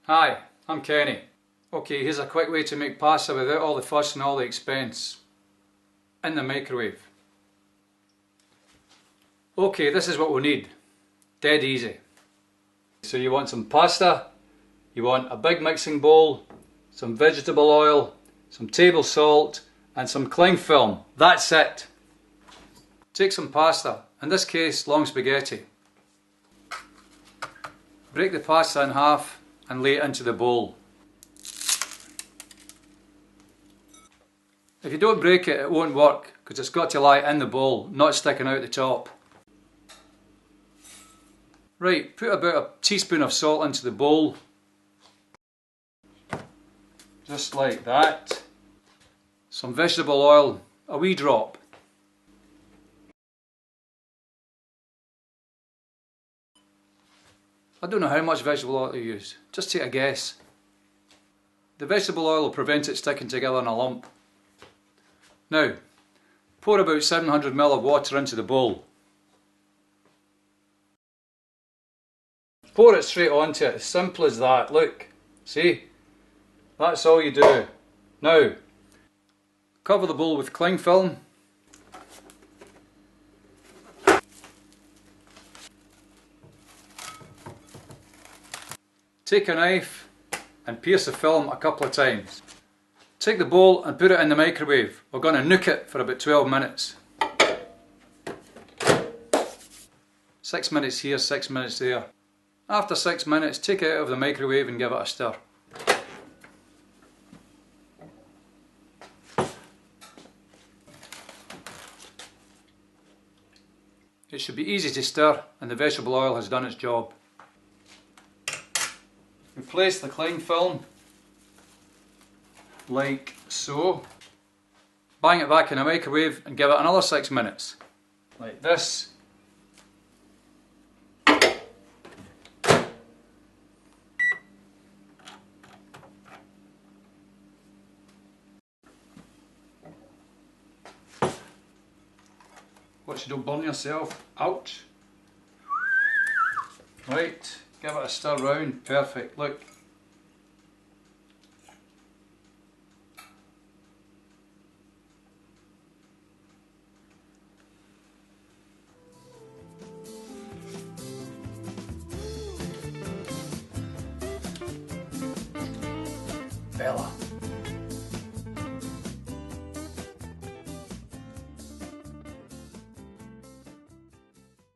Hi, I'm Kenny. Okay, here's a quick way to make pasta without all the fuss and all the expense. In the microwave. Okay, this is what we'll need. Dead easy. So you want some pasta, you want a big mixing bowl, some vegetable oil, some table salt and some cling film. That's it. Take some pasta, in this case long spaghetti. Break the pasta in half and lay it into the bowl. If you don't break it, it won't work because it's got to lie in the bowl, not sticking out the top. Right, put about a teaspoon of salt into the bowl. Just like that. Some vegetable oil, a wee drop. I don't know how much vegetable oil to use, just take a guess. The vegetable oil will prevent it sticking together in a lump. Now, pour about 700 ml of water into the bowl. Pour it straight onto it, as simple as that, look, see? That's all you do. Now, cover the bowl with cling film. Take a knife and pierce the film a couple of times. Take the bowl and put it in the microwave. We're going to nuke it for about 12 minutes. 6 minutes here, 6 minutes there. After 6 minutes, take it out of the microwave and give it a stir. It should be easy to stir and the vegetable oil has done its job. Replace the cling film like so. Bang it back in the microwave and give it another 6 minutes. Like this. Watch you don't burn yourself. Ouch. Right, give it a stir round. Perfect, look. Bella.